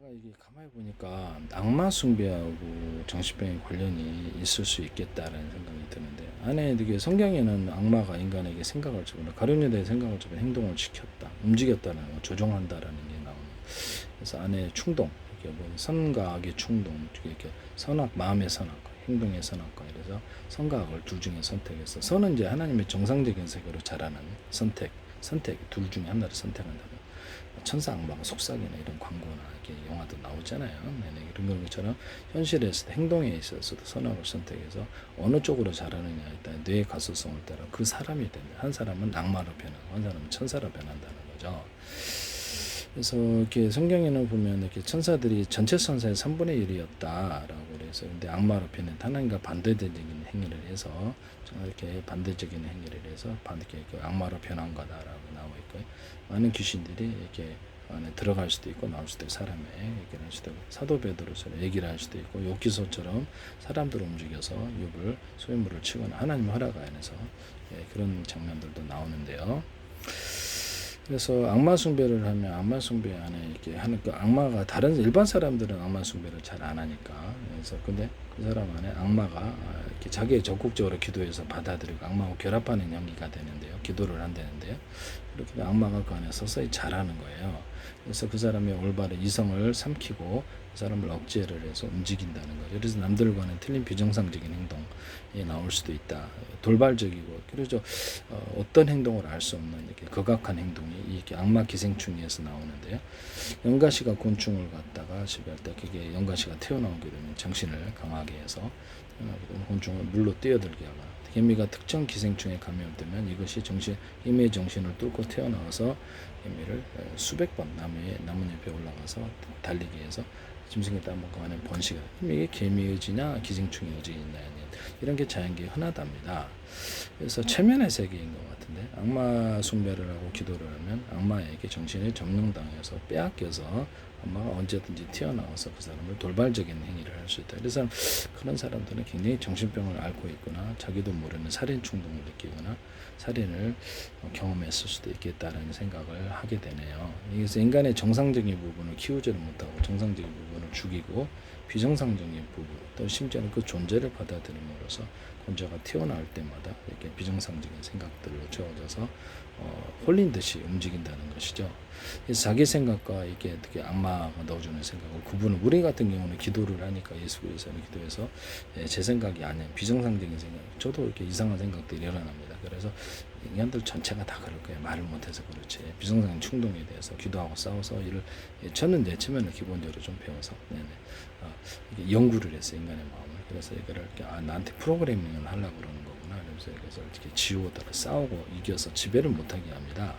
내가 이게 가만히 보니까 악마 숭배하고 정신병의 관련이 있을 수 있겠다라는 생각이 드는데, 안에 이게 성경에는 악마가 인간에게 생각을 주거나 가룟유다의 생각을 주고 행동을 시켰다, 움직였다는 거, 조종한다라는 게 나오는. 그래서 안에 충동, 이렇게 뭐 선과 악의 충동, 이렇게 선악, 마음의 선악과 행동의 선악과, 이래서 선과 악을 둘 중에 선택해서, 선은 이제 하나님의 정상적인 세계로 자라는 선택 둘 중에 하나를 선택한다는. 천사 악마가 속삭이는 이런 광고나 이렇게 영화도 나오잖아요. 네네, 이런 것처럼 현실에서 행동에 있어서도 선악을 선택해서 어느 쪽으로 잘하느냐에 따라 뇌의 가소성을 따라 그 사람이 된다. 한 사람은 악마로 변하고 한 사람은 천사로 변한다는 거죠. 그래서 이렇게 성경에는 보면 이렇게 천사들이 전체 천사의 3분의 1이었다라고 그래서, 근데 악마로 변한 하나님과 반대적인 행위를 해서, 이렇게 반대적인 행위를 해서 이렇게 악마로 변한 거다라고 나와 있고요. 많은 귀신들이 이렇게 안에 들어갈 수도 있고 나올 수도 있고, 사람의 얘기를 할 수도 있고, 사도 베드로처럼 얘기를 할 수도 있고, 욥기서처럼 사람들을 움직여서 욥을 소유물을 치거나 하나님 허락 안에서 그런 장면들도 나오는데요. 그래서 악마 숭배를 하면 악마 숭배 안에 이렇게 하는 그 악마가, 다른 일반 사람들은 악마 숭배를 잘 안 하니까, 그래서 근데 그 사람 안에 악마가 이렇게 자기의 적극적으로 기도해서 받아들이고 악마하고 결합하는 연기가 되는데요, 기도를 한다는데요, 이렇게 악마가 그 안에 서서히 자라는 거예요. 그래서 그 사람의 올바른 이성을 삼키고 그 사람을 억제를 해서 움직인다는 거죠. 그래서 남들과는 틀린 비정상적인 행동이 나올 수도 있다. 돌발적이고, 그래서 어떤 행동을 알 수 없는 이렇게 극악한 행동이 이렇게 악마 기생충에서 나오는데요. 연가시가 곤충을 갖다가 지배할 때, 그게 연가시가 태어나오게 되면 정신을 강하게 해서 태어나게 되면 곤충을 물로 뛰어들게 하거나, 개미가 특정 기생충에 감염되면 이것이 힘의 정신을 뚫고 태어나와서 개미를 수백 번 나뭇잎에 올라가서 달리게 해서 짐승에 따먹고 하는 번식을. 이게 개미의 의지냐 기생충의 의지냐, 이런 게 자연계에 흔하답니다. 그래서 체면의 세계인 것 같은데, 악마 숭배를 하고 기도를 하면 악마에게 정신을 점령당해서 빼앗겨서 악마가 언제든지 튀어나와서 그 사람을 돌발적인 행위를 할 수 있다. 그래서 그런 사람들은 굉장히 정신병을 앓고 있거나 자기도 모르는 살인 충동을 느끼거나 살인을 경험했을 수도 있겠다는 생각을 하게 되네요. 그래서 인간의 정상적인 부분을 키우지를 못하고 정상적인 부분을 죽이고, 비정상적인 부분, 또 심지어는 그 존재를 받아들임으로써 존재가 튀어나올 때마다 이렇게 비정상적인 생각들로 채워져서 홀린 듯이 움직인다는 것이죠. 그래서 자기 생각과 이게 어떻게 악마가 넣어주는 생각을 구분을, 우리 같은 경우는 기도를 하니까 예수 그리스도를 기도해서 제 생각이 아닌 비정상적인 생각, 저도 이렇게 이상한 생각들이 일어납니다. 그래서 인간들 전체가 다 그럴 거예요. 말을 못해서 그렇지. 비정상적인 충동에 대해서 기도하고 싸워서 저는 내 체면을 기본적으로 좀 배워서 이게 연구를 했어요, 인간의 마음을. 그래서 이거를 나한테 프로그래밍을 하려고 그러는 거구나. 그래서 이렇게 지우다가 싸우고 이겨서 지배를 못하게 합니다.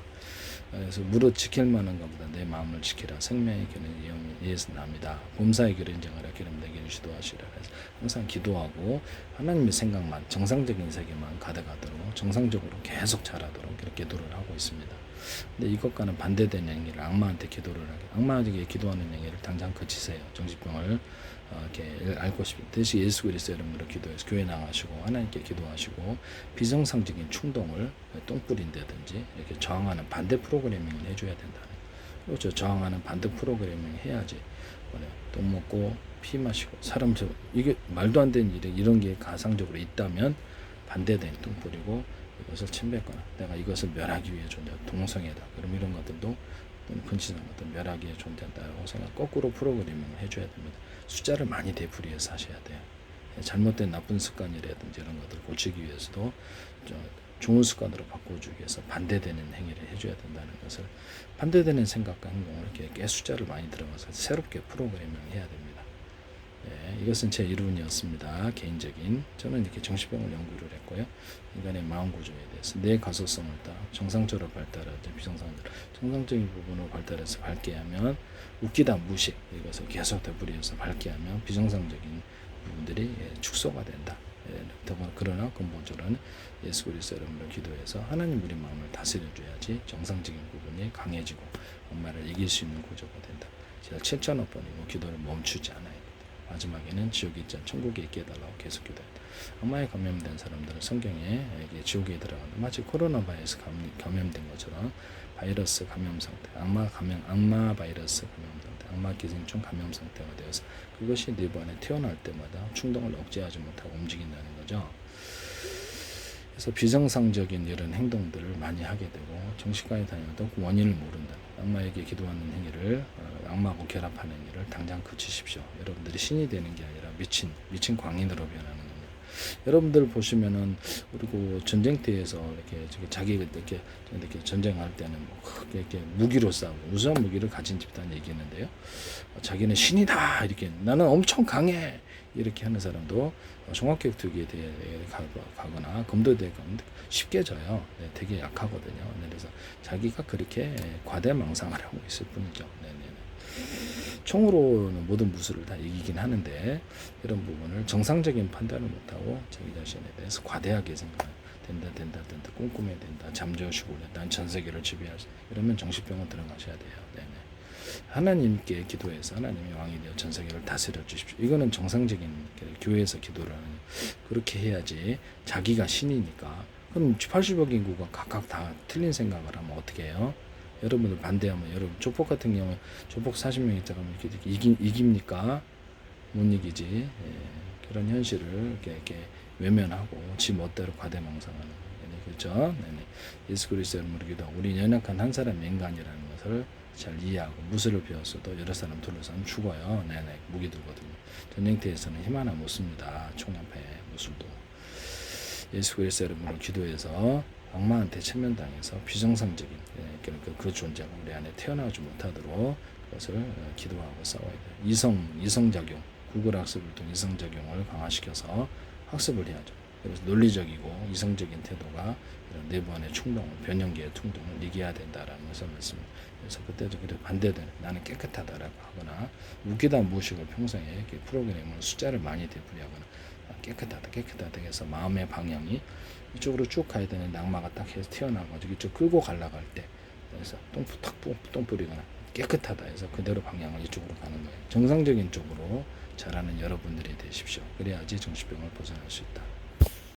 그래서 무릇 지킬 만한 것보다 내 마음을 지키라. 생명의 길은 예에서 납니다. 범사의 길을 인정하라. 기름 내 길을 지도하시라. 그래서 항상 기도하고 하나님의 생각만, 정상적인 세계만 가득하도록, 정상적으로 계속 자라도록 이렇게 기도를 하고 있습니다. 근데 이것과는 반대되는 행위를, 악마한테 기도를 하게, 악마에게 기도하는 행위를 당장 그치세요. 정신병을 이렇게 앓고 싶은 대신 예수 그리스도 이름으로 기도해서 교회 나가시고 하나님께 기도하시고, 비정상적인 충동을 똥 뿌린다든지 이렇게 저항하는 반대 프로그래밍을 해줘야 된다는. 그렇죠. 저항하는 반대 프로그래밍 해야지. 똥 먹고 피 마시고 사람, 이게 말도 안 되는 일에 이런 게 가상적으로 있다면 반대된 똥 뿌리고 이것을 침뱉거나, 내가 이것을 멸하기 위해 존재한다, 동성애다, 그럼 이런 것들도 근친한 것들 멸하기 위해 존재한다고 생각, 거꾸로 프로그래밍을 해줘야 됩니다. 숫자를 많이 되풀이해서 하셔야 돼요. 잘못된 나쁜 습관이라든지 이런 것들을 고치기 위해서도 좋은 습관으로 바꿔주기 위해서 반대되는 행위를 해줘야 된다는 것을, 반대되는 생각과 행동을 이렇게 숫자를 많이 들어가서 새롭게 프로그래밍을 해야 됩니다. 이것은 제 이론이었습니다. 개인적인. 저는 이렇게 정신병을 연구를 했고요. 인간의 마음 구조에 대해서 내 가소성을 따라 정상적으로 발달하지 비정상적으로, 정상적인 부분으로 발달해서 밝게 하면 웃기다 무식, 이것을 계속 되풀이해서 밝게 하면 비정상적인 부분들이 축소가 된다. 그러나 근본적으로는 예수 그리스도 이름으로 기도해서 하나님 우리 마음을 다스려줘야지 정상적인 부분이 강해지고 엄마를 이길 수 있는 구조가 된다. 제가 7,000억 번이고 기도를 멈추지 않아요. 마지막에는 지옥에 있지 않 천국에 있게 해달라고 계속 기도해요. 악마에 감염된 사람들은 성경에 이게 지옥에 들어간다. 마치 코로나 바이러스 감염된 것처럼 바이러스 감염 상태, 악마 바이러스 감염 상태, 악마 기생충 감염 상태가 되어서 그것이 네 번에 태어날 때마다 충동을 억제하지 못하고 움직인다는 거죠. 그래서 비정상적인 이런 행동들을 많이 하게 되고 정신과에 다녀도 그 원인을 모른다. 악마에게 기도하는 행위를 악마하고 결합하는 일을 당장 그치십시오. 여러분들이 신이 되는 게 아니라 미친 광인으로 변하는 겁니다. 여러분들 보시면은 그리고 전쟁터에서 이렇게 자기가 이렇게 전쟁할 때는 뭐 크게 이렇게 무기로 싸우고 우수한 무기를 가진 집단 얘기했는데요. 자기는 신이다 이렇게 나는 엄청 강해 이렇게 하는 사람도 종합교육 투기에 대해 가거나 검도대에 가면 쉽게 져요. 네, 되게 약하거든요. 네, 그래서 자기가 그렇게 과대망상을 하고 있을 뿐이죠. 총으로는 모든 무술을 다 이기긴 하는데 이런 부분을 정상적인 판단을 못하고 자기 자신에 대해서 과대하게 된다 꼼꼼해야 된다 잠재우시고 난 전 세계를 지배하지 이러면 정신병원 들어가셔야 돼요. 네네. 하나님께 기도해서 하나님이 왕이 되어 전 세계를 다스려 주십시오. 이거는 정상적인 교회에서 기도를 하는 그렇게 해야지. 자기가 신이니까 그럼 80억 인구가 각각 다 틀린 생각을 하면 어떻게 해요? 여러분들 반대하면 여러분 조폭 같은 경우에 조폭 40명 있다가 이렇게 이깁니까? 못 이기지. 예, 그런 현실을 이렇게 외면하고 지 멋대로 과대망상하는 거예요. 그렇죠? 네네. 예수 그리스도를 모르기도 우리 연약한 한 사람의 인간이라는 것을 잘 이해하고 무술을 배웠어도 여러 사람 둘러싸면 죽어요. 네네. 무기 들거든요. 전쟁터에서는 힘 하나 못 씁니다. 총연패 무술도. 예수 그리스도 여러분을 기도해서 악마한테 체면당해서 비정상적인 그 존재가 우리 안에 태어나지 못하도록 그것을 기도하고 싸워야 돼요. 이성작용, 구글 학습을 통해 이성작용을 강화시켜서 학습을 해야죠. 그래서 논리적이고 이성적인 태도가 이런 내부안의 충동을, 변형계의 충동을 이겨야 된다라는 것을 말씀합니다. 그래서 그때도 그래 반대되는 나는 깨끗하다라고 하거나 웃기다 무식을 평소에 이렇게 프로그램으로 숫자를 많이 되풀이하거나 깨끗하다 해서 마음의 방향이 이쪽으로 쭉 가야 되는데 악마가 딱 해서 튀어나와가지고 이쪽 끌고 가려고 할 때 그래서 똥 뿌리거나 깨끗하다 해서 그대로 방향을 이쪽으로 가는 거예요. 정상적인 쪽으로 자라는 여러분들이 되십시오. 그래야지 정신병을 벗어날 수 있다.